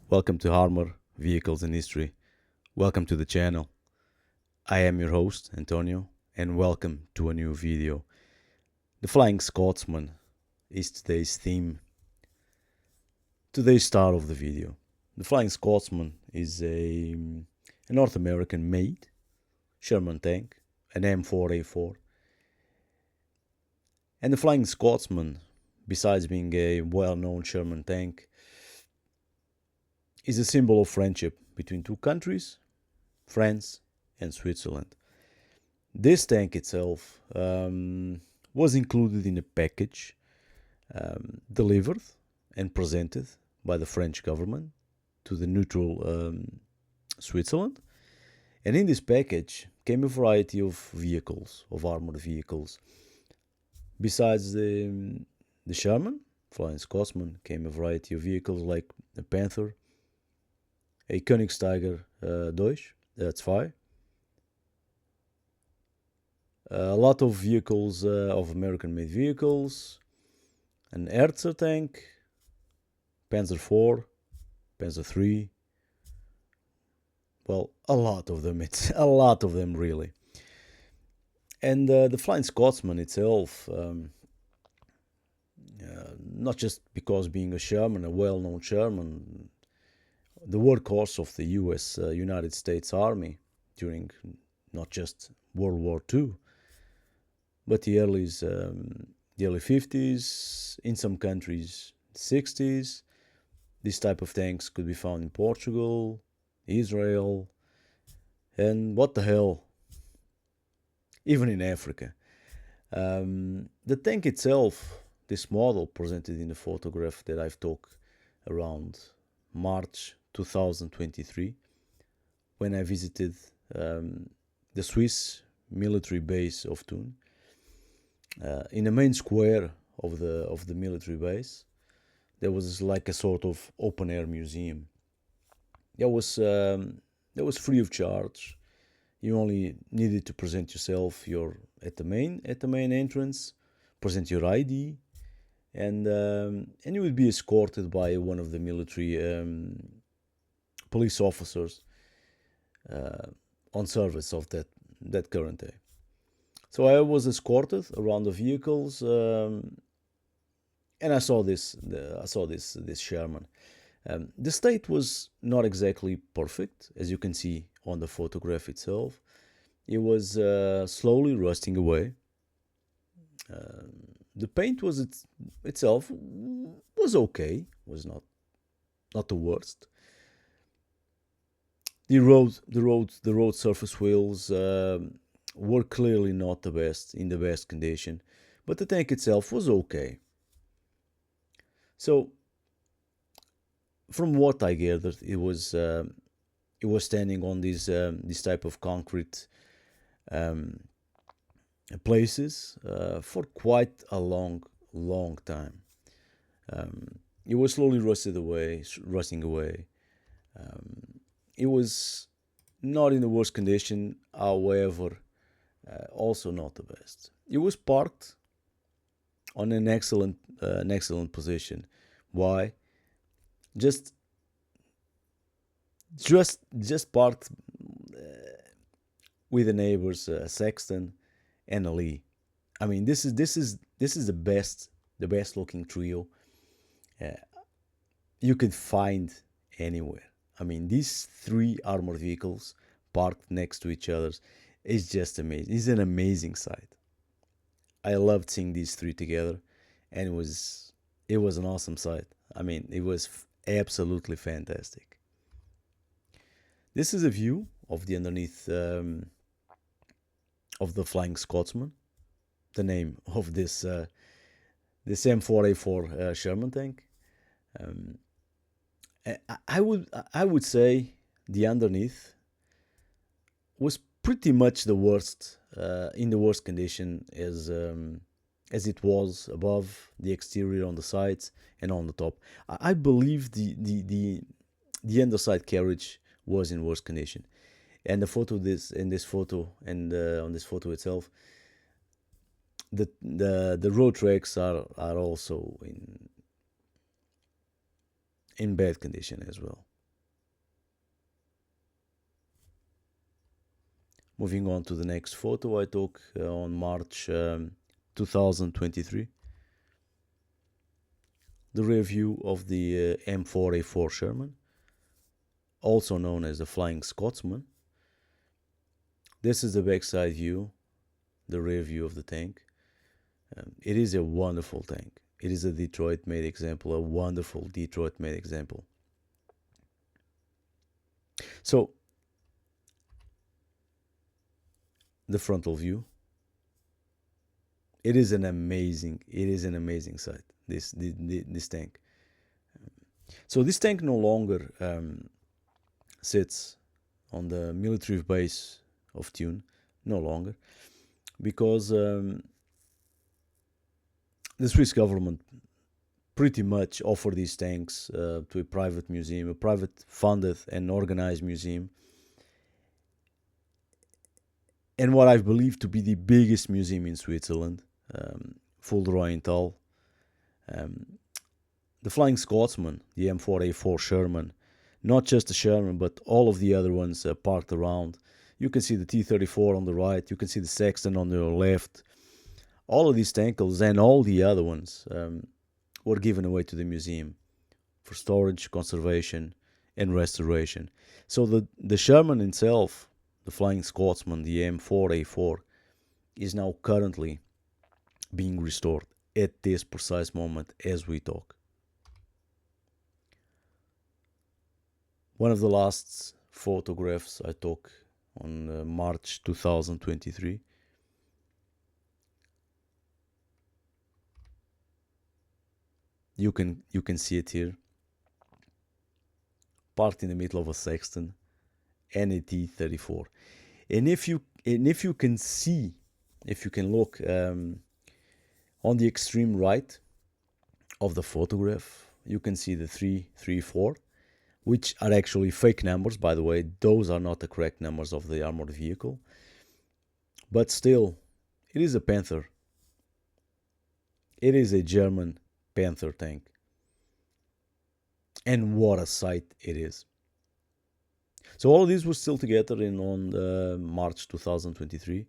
Welcome to Armor, Vehicles and History. Welcome to the channel. I am your host, Antonio, and welcome to a new video. The Flying Scotsman is today's theme, today's start of the video. The Flying Scotsman is a North American made Sherman tank, an M4A4. And the Flying Scotsman, besides being a well-known Sherman tank, is a symbol of friendship between two countries, France and Switzerland. This tank itself was included in a package delivered and presented by the French government to the neutral Switzerland. And in this package came a variety of vehicles, of armored vehicles. Besides the Sherman, Flying Scotsman, came a variety of vehicles like the Panther, a Koenigsteiger 2, that's 5. A lot of vehicles, of American-made vehicles, an Herzer tank, Panzer 4, Panzer 3. Well, a lot of them. It's a lot of them, really. And the Flying Scotsman itself, not just because being a Sherman, a well-known Sherman, the workhorse of the U.S. United States Army during not just World War II, but the early 50s, in some countries 60s. This type of tanks could be found in Portugal, Israel, and what the hell, even in Africa. The tank itself, this model presented in the photograph that I've took around March 2023, when I visited the Swiss military base of Thun. In the main square of the military base, there was like a sort of open air museum. That was free of charge. You only needed to present yourself. You're at the main entrance, present your ID, and you would be escorted by one of the military police officers on service of that current day. So I was escorted around the vehicles, and I saw this Sherman. The state was not exactly perfect, as you can see on the photograph itself. It was slowly rusting away. The paint was itself was okay, was not the worst. The road surface wheels were clearly not in the best condition, but the tank itself was okay. So, from what I gathered, it was standing on this type of concrete places for quite a long time. It was slowly rusting away. It was not in the worst condition, however, also not the best. It was parked on an excellent position. Why? Just parked with the neighbors, Sexton and Ali. I mean, this is the best looking trio you could find anywhere. I mean, these three armored vehicles parked next to each other is just amazing. It's an amazing sight. I loved seeing these three together, and it was an awesome sight. I mean, it was absolutely fantastic. This is a view of the underneath of the Flying Scotsman, the name of this M4A4 Sherman tank. I would say the underneath was pretty much the worst, in the worst condition as it was above, the exterior on the sides and on the top. I believe the underside carriage was in worse condition, and on this photo itself, the road tracks are also in bad condition as well. Moving on to the next photo I took on March 2023. The rear view of the M4A4 Sherman, also known as the Flying Scotsman. This is the backside view, the rear view of the tank. It is a wonderful tank. It is a Detroit-made example, a wonderful Detroit-made example. So, the frontal view. It is an amazing sight, this tank. So this tank no longer sits on the military base of Thun, no longer, because the Swiss government pretty much offered these tanks to a private museum, a private funded and organized museum, and what I believe to be the biggest museum in Switzerland, Fulda-Royenthal. The Flying Scotsman, the M4A4 Sherman, not just the Sherman, but all of the other ones parked around. You can see the T-34 on the right, you can see the Sexton on the left. All of these tankers and all the other ones were given away to the museum for storage, conservation, and restoration. So the Sherman itself, the Flying Scotsman, the M4A4, is now currently being restored at this precise moment as we talk. One of the last photographs I took on March 2023. You can see it here, parked in the middle of a Sexton and a T-34. And if you can see, if you can look on the extreme right of the photograph, you can see the 334, which are actually fake numbers, by the way. Those are not the correct numbers of the armored vehicle. But still, it is a Panther. It is a German Panther tank. And what a sight it is. So all of these were still together on March 2023.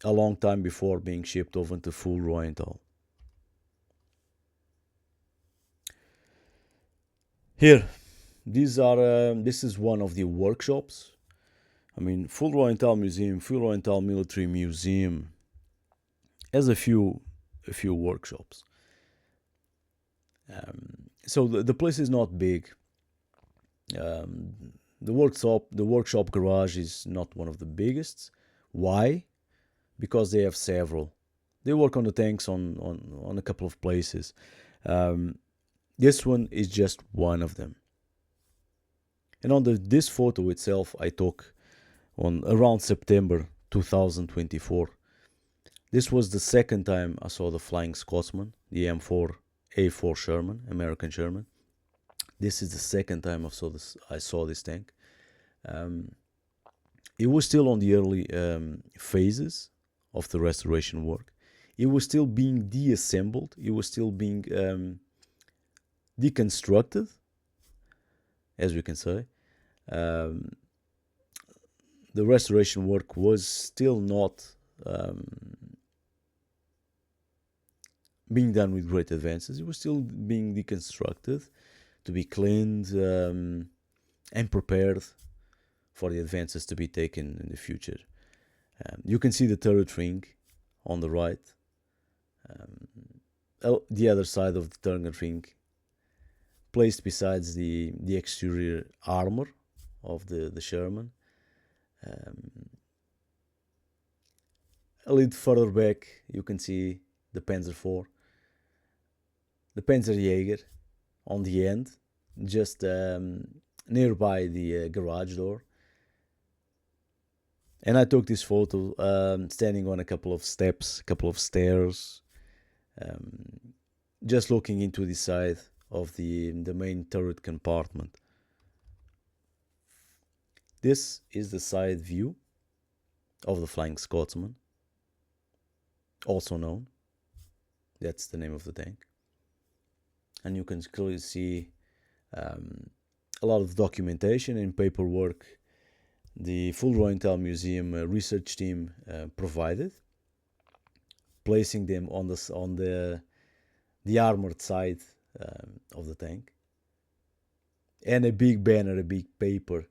A long time before being shipped over to Fulda-Royenthal. Here, this is one of the workshops. I mean, Fulda-Royenthal Museum, Fulda-Royenthal Military Museum has a few workshops. So the place is not big. The workshop garage is not one of the biggest. Why? Because they have several. They work on the tanks on a couple of places. This one is just one of them. And on this photo itself I took on around September 2024. This was the second time I saw the Flying Scotsman, the M4A4 Sherman, American Sherman. This is the second time I saw this tank. It was still on the early phases of the restoration work. It was still being deassembled. It was still being deconstructed, as we can say. The restoration work was still not being done with great advances. It was still being deconstructed to be cleaned and prepared for the advances to be taken in the future. You can see the turret ring on the right. The other side of the turret ring, placed besides the exterior armor of the Sherman. A little further back, you can see the Panzer IV, the Panzerjäger on the end, just nearby the garage door. And I took this photo standing on a couple of steps, a couple of stairs, just looking into the side of the main turret compartment. This is the side view of the Flying Scotsman, also known. That's the name of the tank. And you can clearly see a lot of documentation and paperwork the full Royal Museum research team provided, placing them on the armored side of the tank, and a big banner, a big paper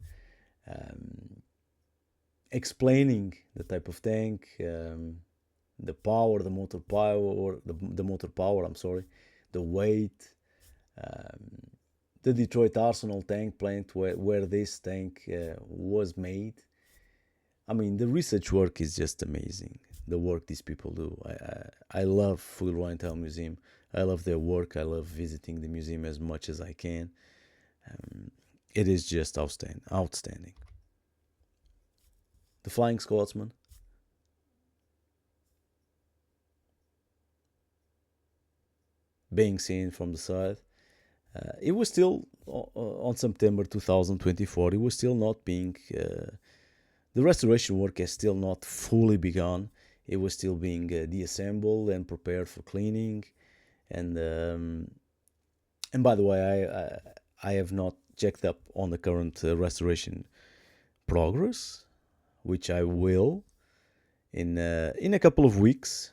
explaining the type of tank, the power, the motor power, or the motor power. I'm sorry, the weight, the Detroit Arsenal tank plant where this tank was made. I mean, the research work is just amazing. The work these people do. I love Full Royal Museum. I love their work. I love visiting the museum as much as I can. It is just outstanding. The Flying Scotsman. Being seen from the side. It was still on September 2024. It was still not being. The restoration work has still not fully begun. It was still being deassembled and prepared for cleaning. And by the way, I have not checked up on the current restoration progress, which I will in a couple of weeks.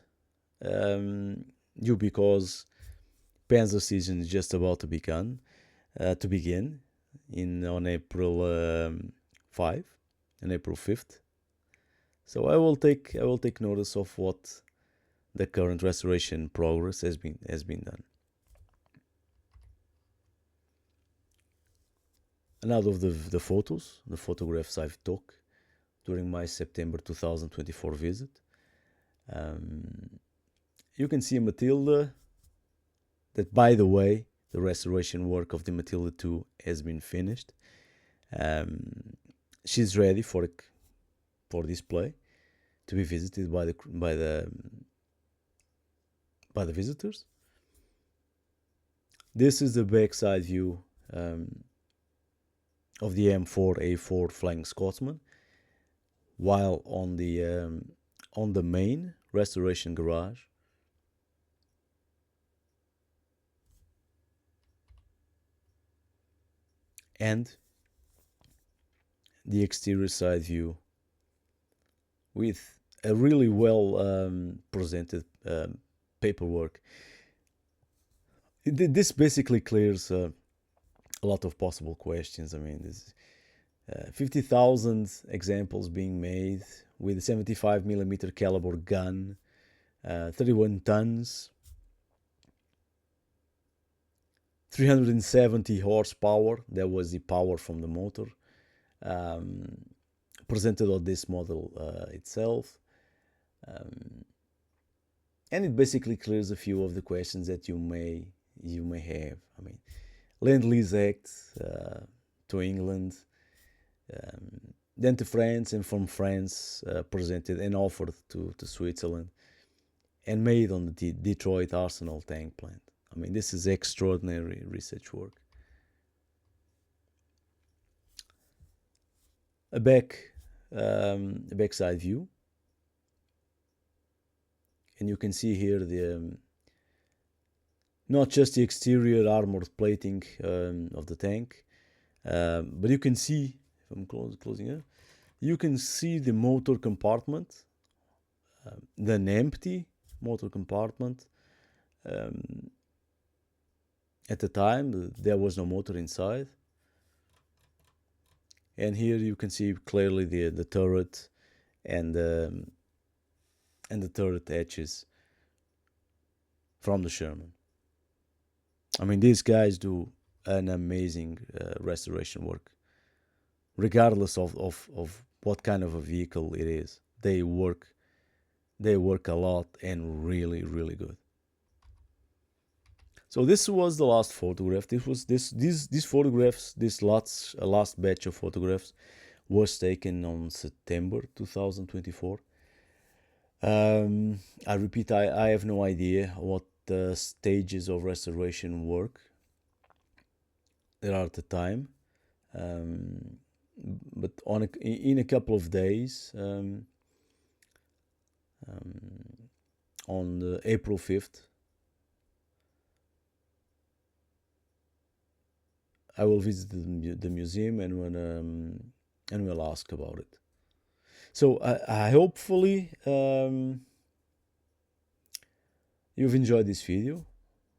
Because Panzer season is just about to begin on April 5 and April 5th. So I will take notice of what the current restoration progress has been done. And out of the photographs I've took during my September 2024 visit, you can see a Matilda that, by the way, the restoration work of the Matilda 2 has been finished. She's ready for display to be visited by the visitors. This is the backside view of the M4A4 Flying Scotsman, while on the main restoration garage, and the exterior side view with a really well presented paperwork. This basically clears a lot of possible questions. I mean, there's 50,000 examples being made with a 75mm caliber gun, 31 tons, 370 horsepower. That was the power from the motor presented on this model itself. And it basically clears a few of the questions that you may have. I mean, Lend-Lease Act to England, then to France, and from France presented and offered to Switzerland, and made on the Detroit Arsenal tank plant. I mean, this is extraordinary research work. A backside view, and you can see here not just the exterior armored plating of the tank, but you can see, if I'm closing here, you can see the motor compartment, an empty motor compartment. At the time, there was no motor inside. And here you can see clearly the turret and the turret hatches from the Sherman. I mean, these guys do an amazing restoration work, regardless of what kind of a vehicle it is. They work a lot and really, really good. So this was the last photograph. These photographs, this last batch of photographs, was taken on September 2024. I repeat, I have no idea what the stages of restoration work there are at the time, but in a couple of days, on April 5th, I will visit the museum, and when and we'll ask about it. So I hopefully you've enjoyed this video.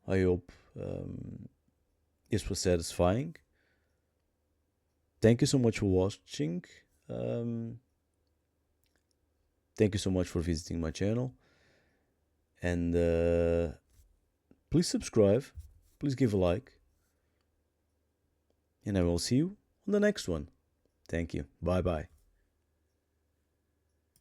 I hope this was satisfying. Thank you so much for watching. Thank you so much for visiting my channel. And please subscribe. Please give a like. And I will see you on the next one. Thank you. Bye bye.